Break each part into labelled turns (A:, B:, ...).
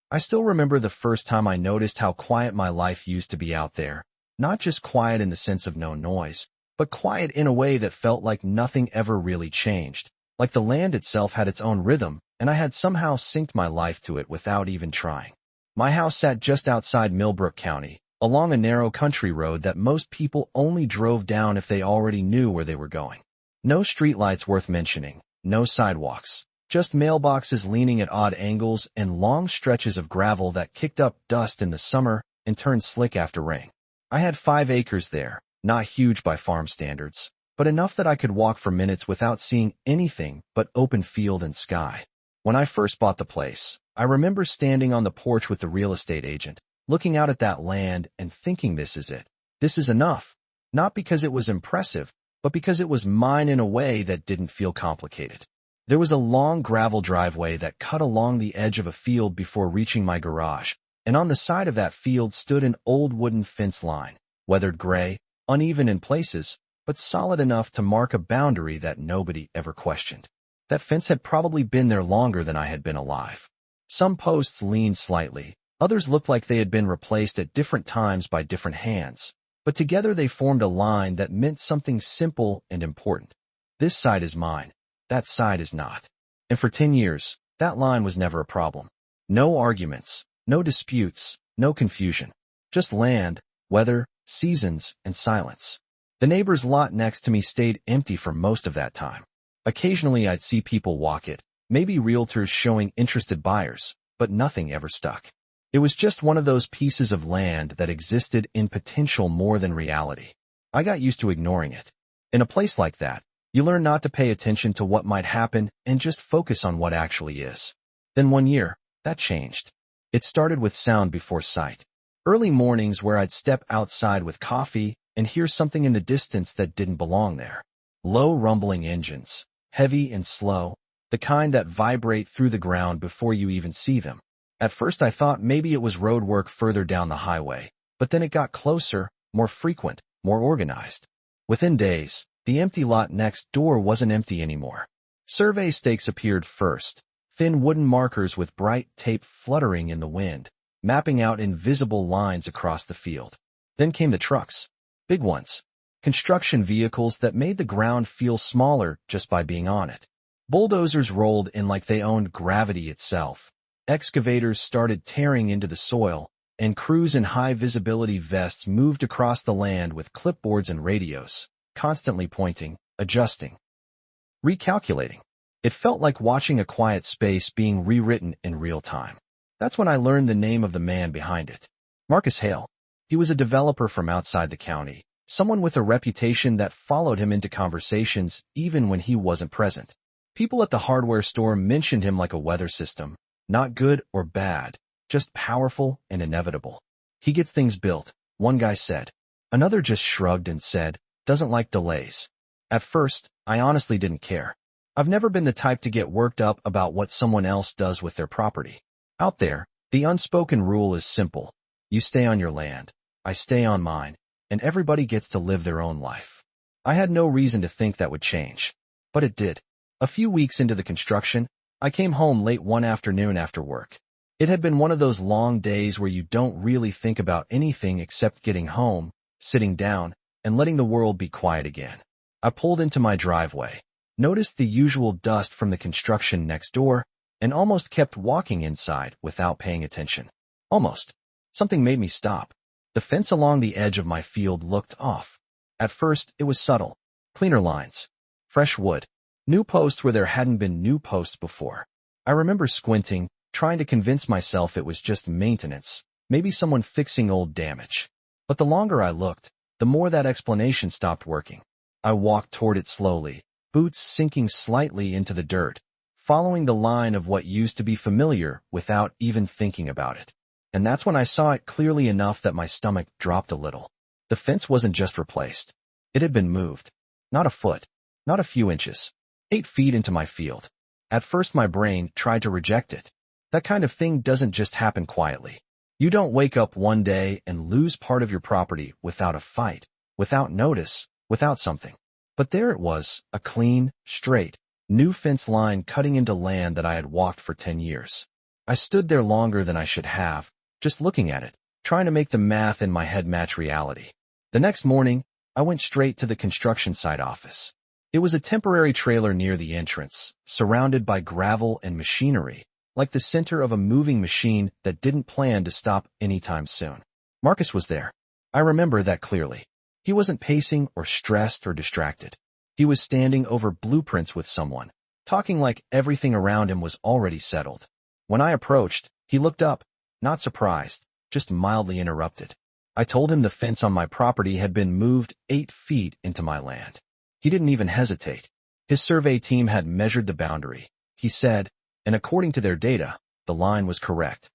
A: I still remember the first time I noticed how quiet my life used to be out there. Not just quiet in the sense of no noise, but quiet in a way that felt like nothing ever really changed. Like the land itself had its own rhythm, and I had somehow synced my life to it without even trying. My house sat just outside Millbrook County, along a narrow country road that most people only drove down if they already knew where they were going. No streetlights worth mentioning, no sidewalks, just mailboxes leaning at odd angles and long stretches of gravel that kicked up dust in the summer and turned slick after rain. I had 5 acres there, not huge by farm standards, but enough that I could walk for minutes without seeing anything but open field and sky. When I first bought the place, I remember standing on the porch with the real estate agent, looking out at that land and thinking this is it. This is enough. Not because it was impressive, but because it was mine in a way that didn't feel complicated. There was a long gravel driveway that cut along the edge of a field before reaching my garage, and on the side of that field stood an old wooden fence line, weathered gray, uneven in places, but solid enough to mark a boundary that nobody ever questioned. That fence had probably been there longer than I had been alive. Some posts leaned slightly, others looked like they had been replaced at different times by different hands, but together they formed a line that meant something simple and important. This side is mine, that side is not. And for 10 years, that line was never a problem. No arguments, no disputes, no confusion. Just land, weather, seasons, and silence. The neighbor's lot next to me stayed empty for most of that time. Occasionally I'd see people walk it, maybe realtors showing interested buyers, but nothing ever stuck. It was just one of those pieces of land that existed in potential more than reality. I got used to ignoring it. In a place like that, you learn not to pay attention to what might happen and just focus on what actually is. Then one year, that changed. It started with sound before sight. Early mornings where I'd step outside with coffee and hear something in the distance that didn't belong there. Low rumbling engines, heavy and slow, the kind that vibrate through the ground before you even see them. At first I thought maybe it was road work further down the highway, but then it got closer, more frequent, more organized. Within days, the empty lot next door wasn't empty anymore. Survey stakes appeared first, thin wooden markers with bright tape fluttering in the wind, mapping out invisible lines across the field. Then came the trucks, big ones, construction vehicles that made the ground feel smaller just by being on it. Bulldozers rolled in like they owned gravity itself. Excavators started tearing into the soil, and crews in high-visibility vests moved across the land with clipboards and radios, constantly pointing, adjusting, recalculating. It felt like watching a quiet space being rewritten in real time. That's when I learned the name of the man behind it. Marcus Hale. He was a developer from outside the county, someone with a reputation that followed him into conversations even when he wasn't present. People at the hardware store mentioned him like a weather system, not good or bad, just powerful and inevitable. He gets things built, one guy said. Another just shrugged and said, doesn't like delays. At first, I honestly didn't care. I've never been the type to get worked up about what someone else does with their property. Out there, the unspoken rule is simple. You stay on your land, I stay on mine, and everybody gets to live their own life. I had no reason to think that would change, but it did. A few weeks into the construction, I came home late one afternoon after work. It had been one of those long days where you don't really think about anything except getting home, sitting down, and letting the world be quiet again. I pulled into my driveway, noticed the usual dust from the construction next door, and almost kept walking inside without paying attention. Almost. Something made me stop. The fence along the edge of my field looked off. At first, it was subtle. Cleaner lines. Fresh wood. New posts where there hadn't been new posts before. I remember squinting, trying to convince myself it was just maintenance, maybe someone fixing old damage. But the longer I looked, the more that explanation stopped working. I walked toward it slowly, boots sinking slightly into the dirt, following the line of what used to be familiar without even thinking about it. And that's when I saw it clearly enough that my stomach dropped a little. The fence wasn't just replaced. It had been moved. Not a foot, not a few inches. 8 feet into my field. At first my brain tried to reject it. That kind of thing doesn't just happen quietly. You don't wake up one day and lose part of your property without a fight, without notice, without something. But there it was, a clean, straight, new fence line cutting into land that I had walked for 10 years. I stood there longer than I should have, just looking at it, trying to make the math in my head match reality. The next morning, I went straight to the construction site office. It was a temporary trailer near the entrance, surrounded by gravel and machinery, like the center of a moving machine that didn't plan to stop anytime soon. Marcus was there. I remember that clearly. He wasn't pacing or stressed or distracted. He was standing over blueprints with someone, talking like everything around him was already settled. When I approached, he looked up, not surprised, just mildly interrupted. I told him the fence on my property had been moved 8 feet into my land. He didn't even hesitate. His survey team had measured the boundary, he said, and according to their data, the line was correct.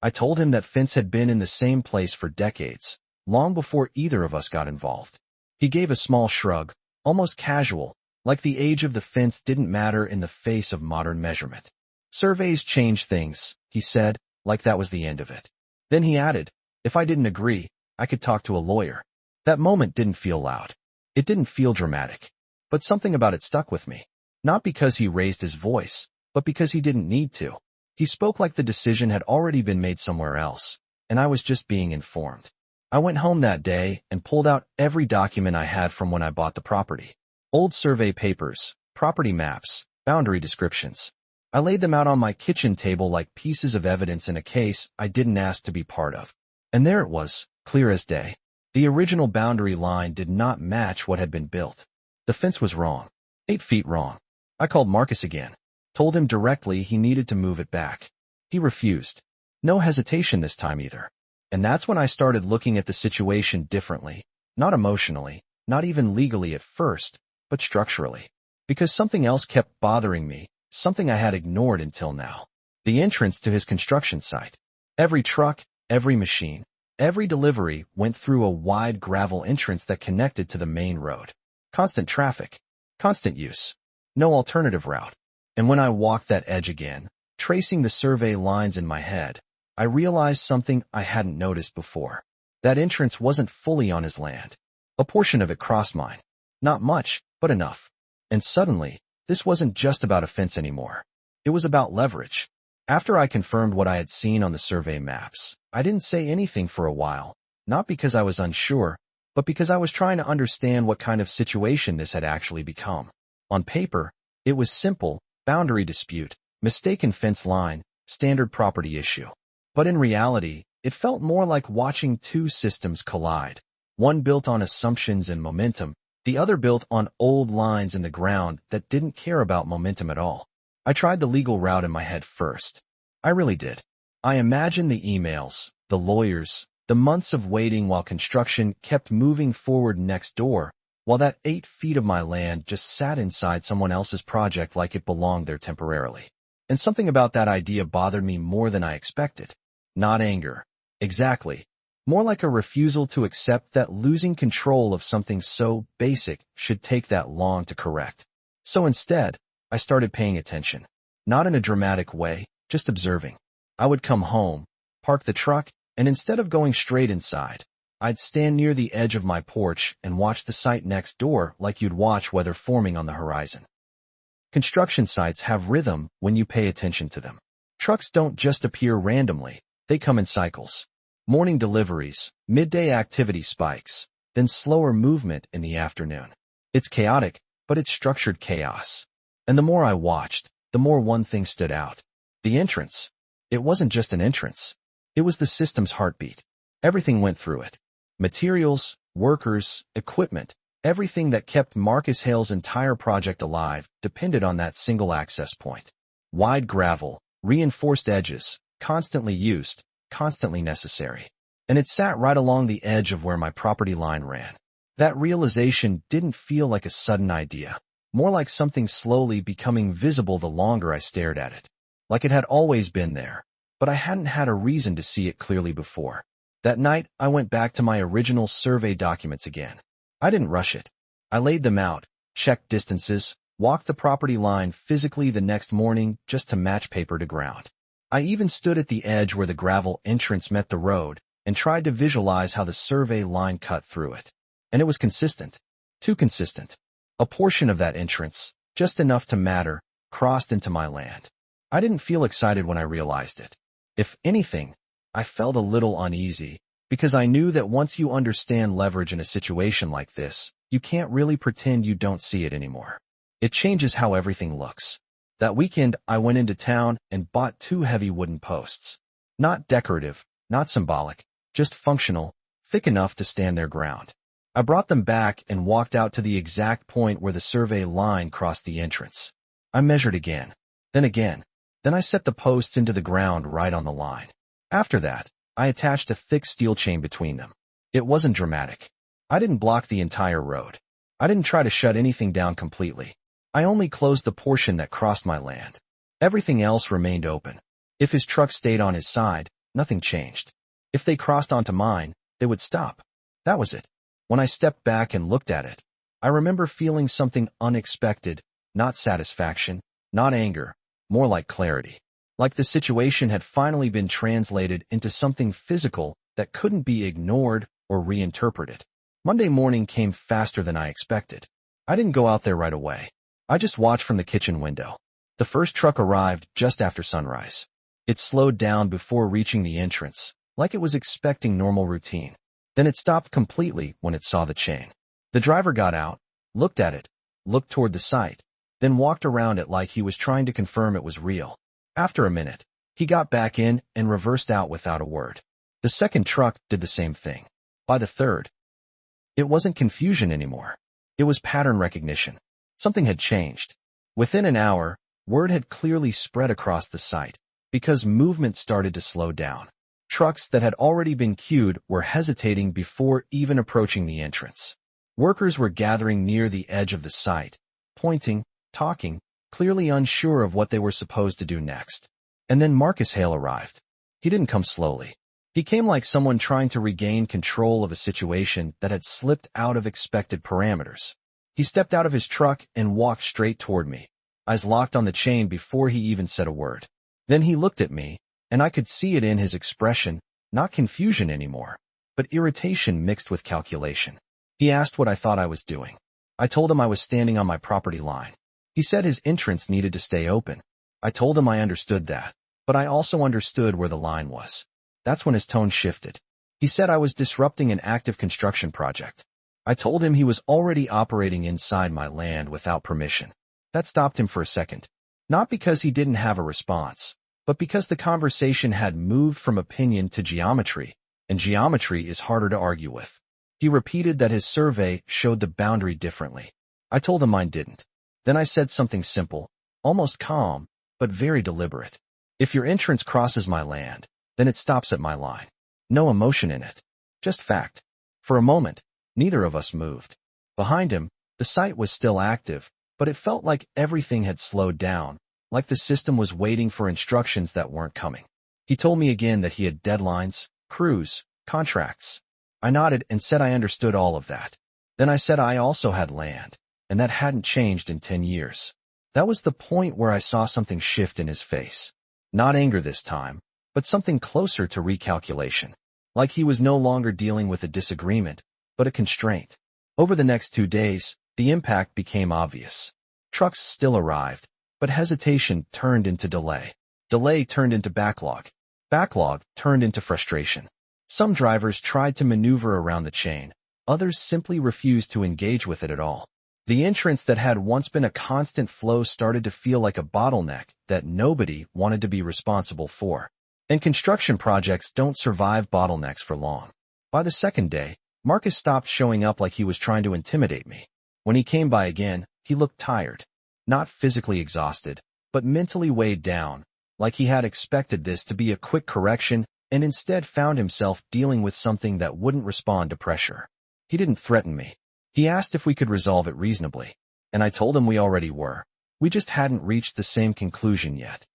A: I told him that fence had been in the same place for decades, long before either of us got involved. He gave a small shrug, almost casual, like the age of the fence didn't matter in the face of modern measurement. Surveys change things, he said, like that was the end of it. Then he added, if I didn't agree, I could talk to a lawyer. That moment didn't feel loud. It didn't feel dramatic. But something about it stuck with me. Not because he raised his voice, but because he didn't need to. He spoke like the decision had already been made somewhere else, and I was just being informed. I went home that day and pulled out every document I had from when I bought the property. Old survey papers, property maps, boundary descriptions. I laid them out on my kitchen table like pieces of evidence in a case I didn't ask to be part of. And there it was, clear as day. The original boundary line did not match what had been built. The fence was wrong. 8 feet wrong. I called Marcus again. Told him directly he needed to move it back. He refused. No hesitation this time either. And that's when I started looking at the situation differently. Not emotionally, not even legally at first, but structurally. Because something else kept bothering me, something I had ignored until now. The entrance to his construction site. Every truck, every machine, every delivery went through a wide gravel entrance that connected to the main road. Constant traffic. Constant use. No alternative route. And when I walked that edge again, tracing the survey lines in my head, I realized something I hadn't noticed before. That entrance wasn't fully on his land. A portion of it crossed mine. Not much, but enough. And suddenly, this wasn't just about a fence anymore. It was about leverage. After I confirmed what I had seen on the survey maps, I didn't say anything for a while, not because I was unsure, but because I was trying to understand what kind of situation this had actually become. On paper, it was simple, boundary dispute, mistaken fence line, standard property issue. But in reality, it felt more like watching two systems collide. One built on assumptions and momentum, the other built on old lines in the ground that didn't care about momentum at all. I tried the legal route in my head first. I really did. I imagined the emails, the lawyers, the months of waiting while construction kept moving forward next door, while that 8 feet of my land just sat inside someone else's project like it belonged there temporarily. And something about that idea bothered me more than I expected. Not anger. Exactly. More like a refusal to accept that losing control of something so basic should take that long to correct. So instead, I started paying attention. Not in a dramatic way, just observing. I would come home, park the truck, and instead of going straight inside, I'd stand near the edge of my porch and watch the site next door like you'd watch weather forming on the horizon. Construction sites have rhythm when you pay attention to them. Trucks don't just appear randomly, they come in cycles. Morning deliveries, midday activity spikes, then slower movement in the afternoon. It's chaotic, but it's structured chaos. And the more I watched, the more one thing stood out. The entrance. It wasn't just an entrance. It was the system's heartbeat. Everything went through it. Materials, workers, equipment, everything that kept Marcus Hale's entire project alive depended on that single access point. Wide gravel, reinforced edges, constantly used, constantly necessary. And it sat right along the edge of where my property line ran. That realization didn't feel like a sudden idea, more like something slowly becoming visible the longer I stared at it. Like it had always been there, but I hadn't had a reason to see it clearly before. That night, I went back to my original survey documents again. I didn't rush it. I laid them out, checked distances, walked the property line physically the next morning just to match paper to ground. I even stood at the edge where the gravel entrance met the road and tried to visualize how the survey line cut through it. And it was consistent. Too consistent. A portion of that entrance, just enough to matter, crossed into my land. I didn't feel excited when I realized it. If anything, I felt a little uneasy, because I knew that once you understand leverage in a situation like this, you can't really pretend you don't see it anymore. It changes how everything looks. That weekend, I went into town and bought 2 heavy wooden posts. Not decorative, not symbolic, just functional, thick enough to stand their ground. I brought them back and walked out to the exact point where the survey line crossed the entrance. I measured again. Then I set the posts into the ground right on the line. After that, I attached a thick steel chain between them. It wasn't dramatic. I didn't block the entire road. I didn't try to shut anything down completely. I only closed the portion that crossed my land. Everything else remained open. If his truck stayed on his side, nothing changed. If they crossed onto mine, they would stop. That was it. When I stepped back and looked at it, I remember feeling something unexpected, not satisfaction, not anger, more like clarity. Like the situation had finally been translated into something physical that couldn't be ignored or reinterpreted. Monday morning came faster than I expected. I didn't go out there right away. I just watched from the kitchen window. The first truck arrived just after sunrise. It slowed down before reaching the entrance, like it was expecting normal routine. Then it stopped completely when it saw the chain. The driver got out, looked at it, looked toward the site, then walked around it like he was trying to confirm it was real. After a minute, he got back in and reversed out without a word. The second truck did the same thing. By the third, it wasn't confusion anymore. It was pattern recognition. Something had changed. Within an hour, word had clearly spread across the site, because movement started to slow down. Trucks that had already been queued were hesitating before even approaching the entrance. Workers were gathering near the edge of the site, pointing, talking, clearly unsure of what they were supposed to do next. And then Marcus Hale arrived. He didn't come slowly. He came like someone trying to regain control of a situation that had slipped out of expected parameters. He stepped out of his truck and walked straight toward me, eyes locked on the chain before he even said a word. Then he looked at me, and I could see it in his expression, not confusion anymore, but irritation mixed with calculation. He asked what I thought I was doing. I told him I was standing on my property line. He said his entrance needed to stay open. I told him I understood that, but I also understood where the line was. That's when his tone shifted. He said I was disrupting an active construction project. I told him he was already operating inside my land without permission. That stopped him for a second. Not because he didn't have a response, but because the conversation had moved from opinion to geometry, and geometry is harder to argue with. He repeated that his survey showed the boundary differently. I told him mine didn't. Then I said something simple, almost calm, but very deliberate. If your entrance crosses my land, then it stops at my line. No emotion in it. Just fact. For a moment, neither of us moved. Behind him, the site was still active, but it felt like everything had slowed down, like the system was waiting for instructions that weren't coming. He told me again that he had deadlines, crews, contracts. I nodded and said I understood all of that. Then I said I also had land, and that hadn't changed in 10 years. That was the point where I saw something shift in his face. Not anger this time, but something closer to recalculation. Like he was no longer dealing with a disagreement, but a constraint. Over the next 2 days, the impact became obvious. Trucks still arrived, but hesitation turned into delay. Delay turned into backlog. Backlog turned into frustration. Some drivers tried to maneuver around the chain. Others simply refused to engage with it at all. The entrance that had once been a constant flow started to feel like a bottleneck that nobody wanted to be responsible for. And construction projects don't survive bottlenecks for long. By the second day, Marcus stopped showing up like he was trying to intimidate me. When he came by again, he looked tired. Not physically exhausted, but mentally weighed down, like he had expected this to be a quick correction and instead found himself dealing with something that wouldn't respond to pressure. He didn't threaten me. He asked if we could resolve it reasonably, and I told him we already were. We just hadn't reached the same conclusion yet.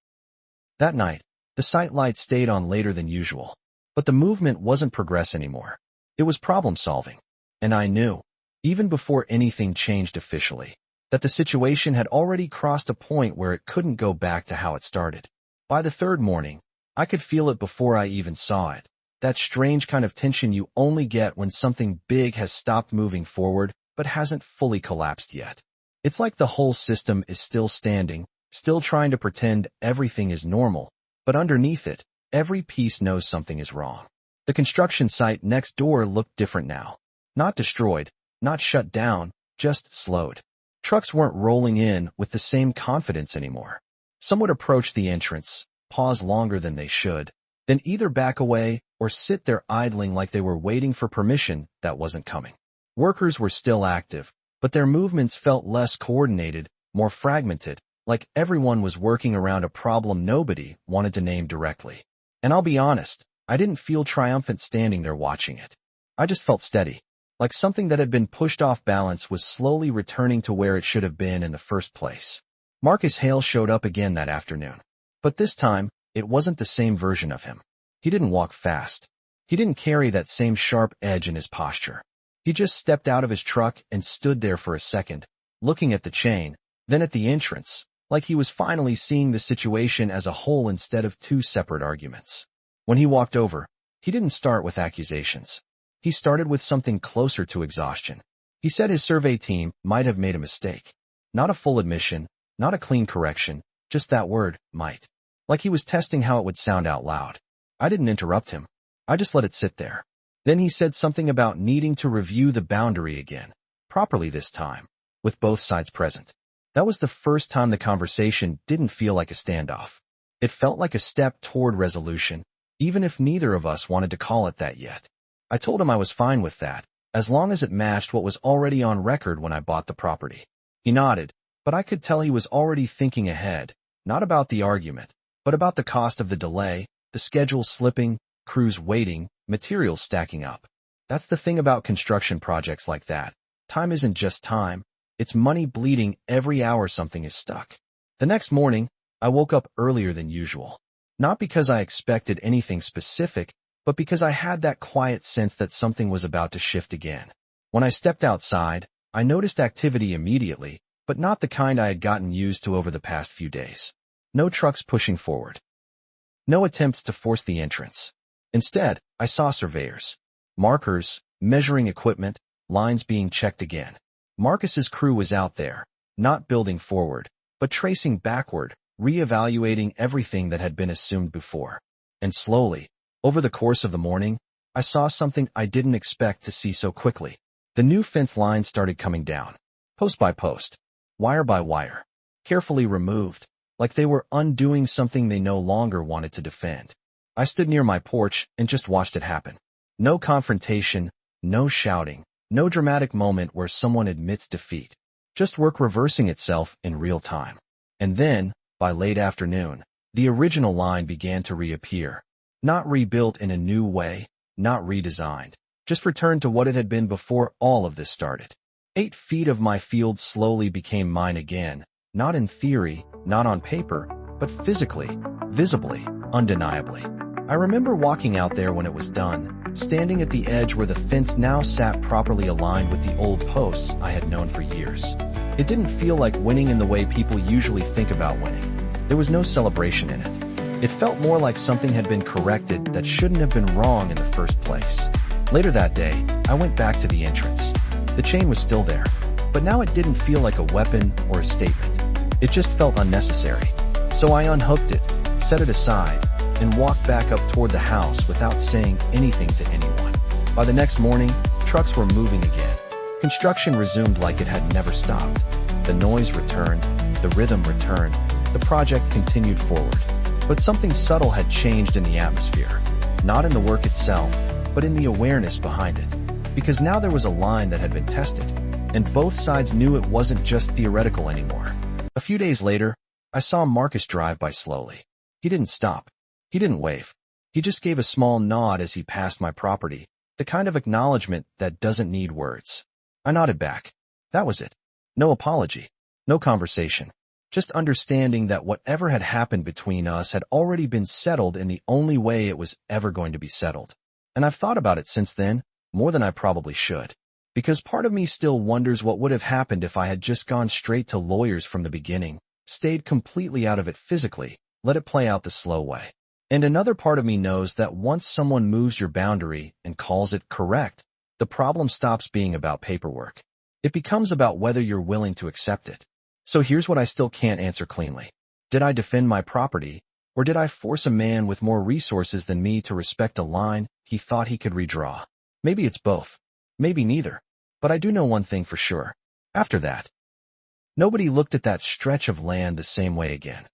A: That night, the site light stayed on later than usual, but the movement wasn't progress anymore. It was problem solving, and I knew, even before anything changed officially, that the situation had already crossed a point where it couldn't go back to how it started. By the third morning, I could feel it before I even saw it. That strange kind of tension you only get when something big has stopped moving forward but hasn't fully collapsed yet. It's like the whole system is still standing, still trying to pretend everything is normal, but underneath it, every piece knows something is wrong. The construction site next door looked different now. Not destroyed, not shut down, just slowed. Trucks weren't rolling in with the same confidence anymore. Some would approach the entrance, pause longer than they should, then either back away or sit there idling like they were waiting for permission that wasn't coming. Workers were still active, but their movements felt less coordinated, more fragmented, like everyone was working around a problem nobody wanted to name directly. And I'll be honest, I didn't feel triumphant standing there watching it. I just felt steady, like something that had been pushed off balance was slowly returning to where it should have been in the first place. Marcus Hale showed up again that afternoon. But this time, it wasn't the same version of him. He didn't walk fast. He didn't carry that same sharp edge in his posture. He just stepped out of his truck and stood there for a second, looking at the chain, then at the entrance, like he was finally seeing the situation as a whole instead of two separate arguments. When he walked over, he didn't start with accusations. He started with something closer to exhaustion. He said his survey team might have made a mistake. Not a full admission, not a clean correction, just that word, might. Like he was testing how it would sound out loud. I didn't interrupt him. I just let it sit there. Then he said something about needing to review the boundary again, properly this time, with both sides present. That was the first time the conversation didn't feel like a standoff. It felt like a step toward resolution, even if neither of us wanted to call it that yet. I told him I was fine with that, as long as it matched what was already on record when I bought the property. He nodded, but I could tell he was already thinking ahead, not about the argument, but about the cost of the delay, the schedule slipping, crews waiting, materials stacking up. That's the thing about construction projects like that. Time isn't just time, it's money bleeding every hour something is stuck. The next morning, I woke up earlier than usual. Not because I expected anything specific, but because I had that quiet sense that something was about to shift again. When I stepped outside, I noticed activity immediately, but not the kind I had gotten used to over the past few days. No trucks pushing forward. No attempts to force the entrance. Instead, I saw surveyors. Markers, measuring equipment, lines being checked again. Marcus's crew was out there, not building forward, but tracing backward, re-evaluating everything that had been assumed before. And slowly, over the course of the morning, I saw something I didn't expect to see so quickly. The new fence lines started coming down, post by post, wire by wire, carefully removed, like they were undoing something they no longer wanted to defend. I stood near my porch and just watched it happen. No confrontation, no shouting, no dramatic moment where someone admits defeat. Just work reversing itself in real time. And then, by late afternoon, the original line began to reappear. Not rebuilt in a new way, not redesigned, just returned to what it had been before all of this started. 8 feet of my field slowly became mine again, not in theory, not on paper, but physically, visibly, undeniably. I remember walking out there when it was done, standing at the edge where the fence now sat properly aligned with the old posts I had known for years. It didn't feel like winning in the way people usually think about winning. There was no celebration in it. It felt more like something had been corrected that shouldn't have been wrong in the first place. Later that day, I went back to the entrance. The chain was still there, but now it didn't feel like a weapon or a statement. It just felt unnecessary. So I unhooked it, set it aside, and walked back up toward the house without saying anything to anyone. By the next morning, trucks were moving again. Construction resumed like it had never stopped. The noise returned, the rhythm returned, the project continued forward. But something subtle had changed in the atmosphere. Not in the work itself, but in the awareness behind it. Because now there was a line that had been tested, and both sides knew it wasn't just theoretical anymore. A few days later, I saw Marcus drive by slowly. He didn't stop. He didn't wave. He just gave a small nod as he passed my property, the kind of acknowledgement that doesn't need words. I nodded back. That was it. No apology. No conversation. Just understanding that whatever had happened between us had already been settled in the only way it was ever going to be settled. And I've thought about it since then, more than I probably should. Because part of me still wonders what would have happened if I had just gone straight to lawyers from the beginning, stayed completely out of it physically, let it play out the slow way. And another part of me knows that once someone moves your boundary and calls it correct, the problem stops being about paperwork. It becomes about whether you're willing to accept it. So here's what I still can't answer cleanly. Did I defend my property, or did I force a man with more resources than me to respect a line he thought he could redraw? Maybe it's both. Maybe neither. But I do know one thing for sure. After that, nobody looked at that stretch of land the same way again.